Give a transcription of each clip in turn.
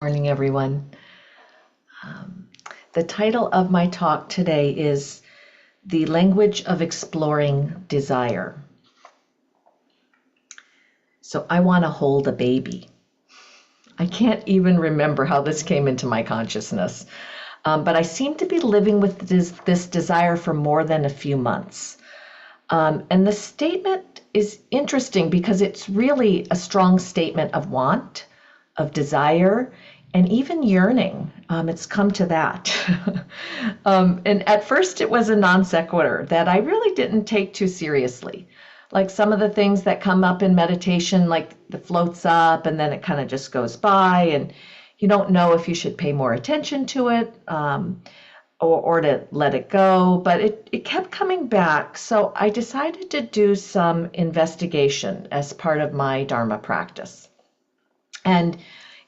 Morning, everyone. The title of my talk today is The Language of Exploring Desire. So I want to hold a baby. I can't even remember how this came into my consciousness, but I seem to be living with this desire for more than a few months. And the statement is interesting because it's really a strong statement of want, of desire, and even yearning. It's come to that. And at first it was a non sequitur that I really didn't take too seriously. Like some of the things that come up in meditation, like the floats up and then it kind of just goes by and you don't know if you should pay more attention to it or to let it go, but it kept coming back. So I decided to do some investigation as part of my Dharma practice. And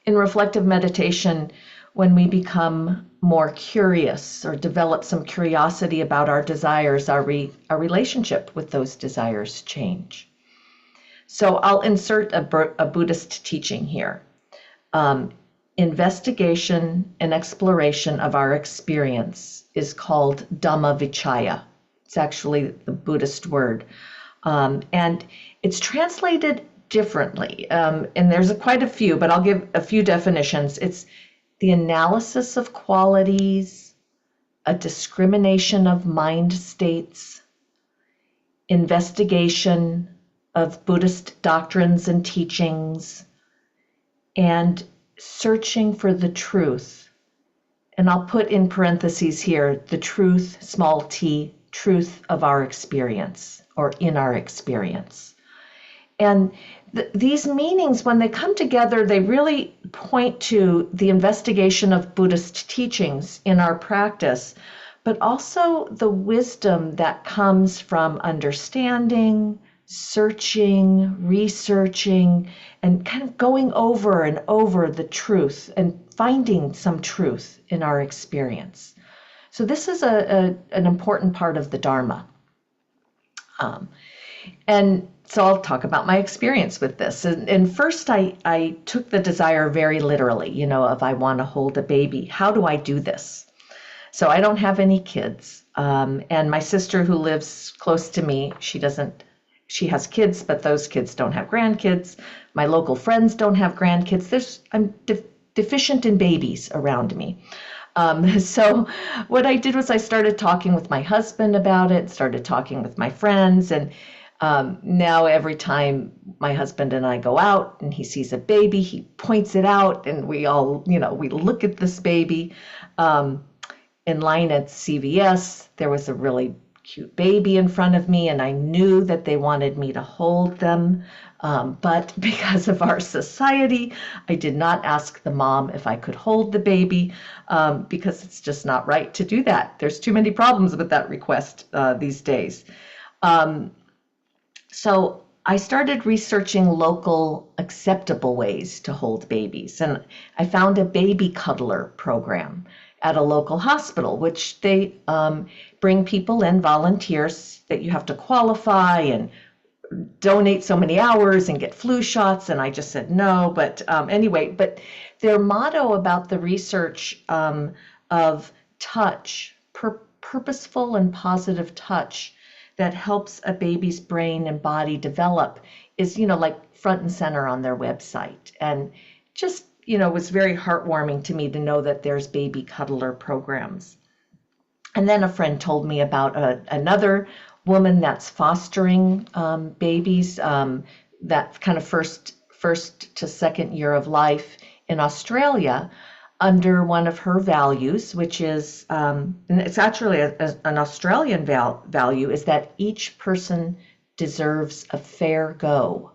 in reflective meditation, when we become more curious or develop some curiosity about our desires, our relationship with those desires change. So I'll insert a Buddhist teaching here. Investigation and exploration of our experience is called Dhamma Vichaya. It's actually the Buddhist word. And it's translated differently. And there's quite a few, but I'll give a few definitions. It's the analysis of qualities, a discrimination of mind states, investigation of Buddhist doctrines and teachings, and searching for the truth. And I'll put in parentheses here, the truth, small t, truth of our experience or in our experience. And these meanings, when they come together, they really point to the investigation of Buddhist teachings in our practice, but also the wisdom that comes from understanding, searching, researching, and kind of going over and over the truth and finding some truth in our experience. So this is an important part of the Dharma. And so I'll talk about my experience with this. And first, I took the desire very literally, of I want to hold a baby. How do I do this? So I don't have any kids. And my sister who lives close to me, she has kids, but those kids don't have grandkids. My local friends don't have grandkids. I'm deficient in babies around me. So what I did was I started talking with my husband about it, started talking with my friends, and now every time my husband and I go out and he sees a baby, he points it out and we all, we look at this baby. In line at CVS, there was a really cute baby in front of me and I knew that they wanted me to hold them. But because of our society, I did not ask the mom if I could hold the baby because it's just not right to do that. There's too many problems with that request these days. So I started researching local acceptable ways to hold babies, and I found a baby cuddler program at a local hospital, which they bring people in, volunteers that you have to qualify and donate so many hours and get flu shots, and I just said no. But anyway, but their motto about the research of touch, purposeful and positive touch, that helps a baby's brain and body develop is, like front and center on their website. And just, was very heartwarming to me to know that there's baby cuddler programs. And then a friend told me about another woman that's fostering babies, that kind of first to second year of life in Australia, under one of her values, which is, and it's actually an Australian value, is that each person deserves a fair go.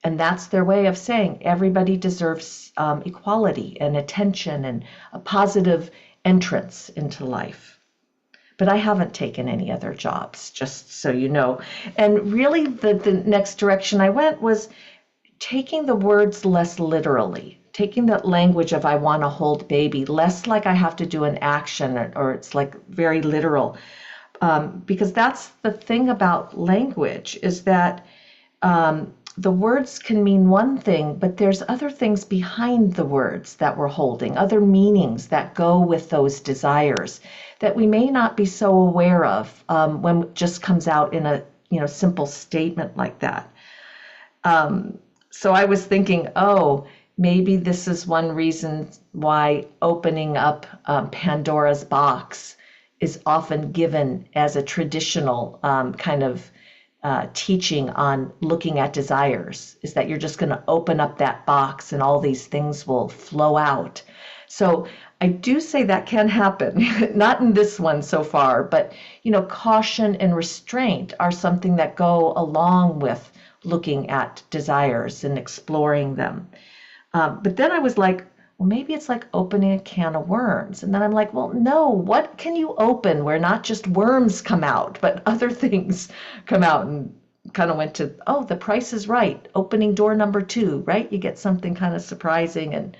And that's their way of saying everybody deserves equality and attention and a positive entrance into life. But I haven't taken any other jobs, just so you know. And really the next direction I went was taking the words less literally, taking that language of I want to hold baby, less like I have to do an action or it's like very literal. Because that's the thing about language is that the words can mean one thing, but there's other things behind the words that we're holding, other meanings that go with those desires that we may not be so aware of when it just comes out in a simple statement like that. So I was thinking, oh, maybe this is one reason why opening up Pandora's box is often given as a traditional kind of teaching on looking at desires, is that you're just going to open up that box and all these things will flow out. So I do say that can happen, not in this one so far, but caution and restraint are something that go along with looking at desires and exploring them. But then I was like, well, maybe it's like opening a can of worms. And then I'm like, well, no, what can you open where not just worms come out, but other things come out? And kind of went to, oh, The Price is Right, opening door number 2, right? You get something kind of surprising and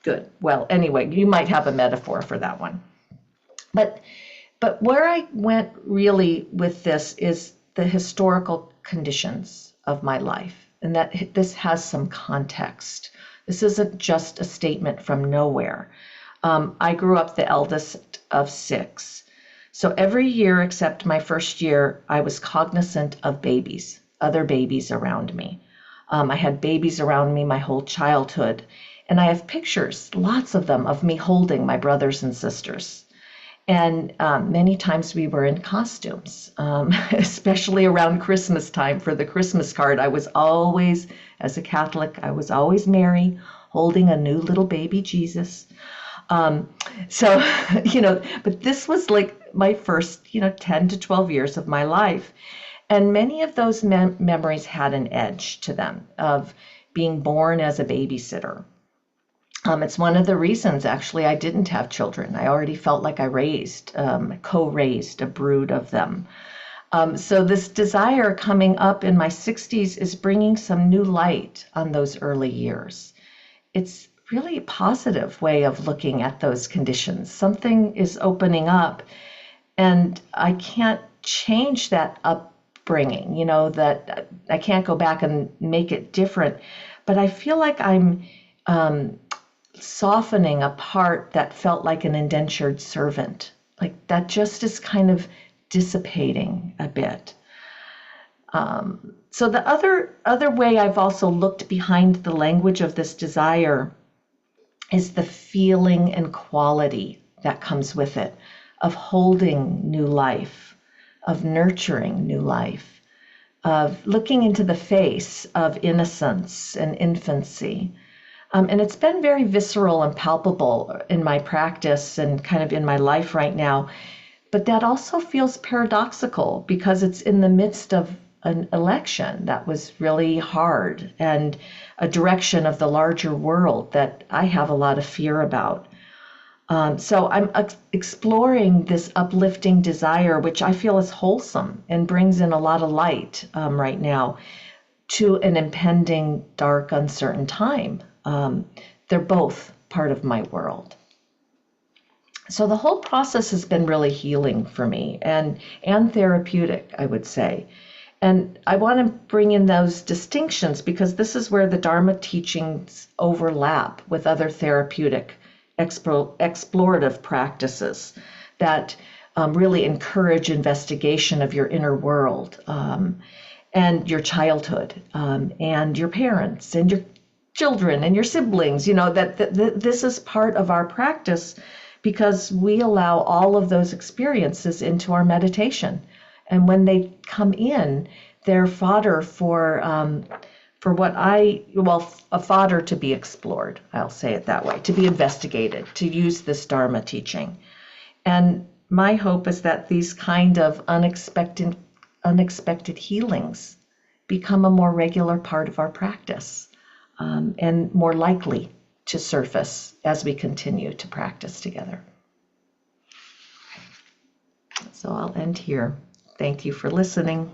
good. Well, anyway, you might have a metaphor for that one. But where I went really with this is the historical conditions of my life, and that this has some context. This isn't just a statement from nowhere. I grew up the eldest of 6. So every year except my first year, I was cognizant of babies, other babies around me. I had babies around me my whole childhood. And I have pictures, lots of them, of me holding my brothers and sisters. And many times we were in costumes, especially around Christmas time for the Christmas card. I was always, as a Catholic, I was always Mary, holding a new little baby Jesus. So, but this was like my first, 10 to 12 years of my life. And many of those memories had an edge to them of being born as a babysitter. It's one of the reasons, actually, I didn't have children. I already felt like I co-raised a brood of them. So this desire coming up in my 60s is bringing some new light on those early years. It's really a positive way of looking at those conditions. Something is opening up, and I can't change that upbringing, that I can't go back and make it different. But I feel like I'm softening a part that felt like an indentured servant. Like that just is kind of dissipating a bit. So the other way I've also looked behind the language of this desire is the feeling and quality that comes with it, of holding new life, of nurturing new life, of looking into the face of innocence and infancy. And it's been very visceral and palpable in my practice and kind of in my life right now. But that also feels paradoxical because it's in the midst of an election that was really hard and a direction of the larger world that I have a lot of fear about. So I'm exploring this uplifting desire, which I feel is wholesome and brings in a lot of light right now to an impending, dark, uncertain time. They're both part of my world. So the whole process has been really healing for me and therapeutic, I would say. And I want to bring in those distinctions because this is where the Dharma teachings overlap with other therapeutic explorative practices that really encourage investigation of your inner world and your childhood and your parents and your children and your siblings. That this is part of our practice because we allow all of those experiences into our meditation. And when they come in, they're fodder for a fodder to be explored, I'll say it that way, to be investigated, to use this Dharma teaching. And my hope is that these kind of unexpected healings become a more regular part of our practice and more likely to surface as we continue to practice together. So I'll end here. Thank you for listening.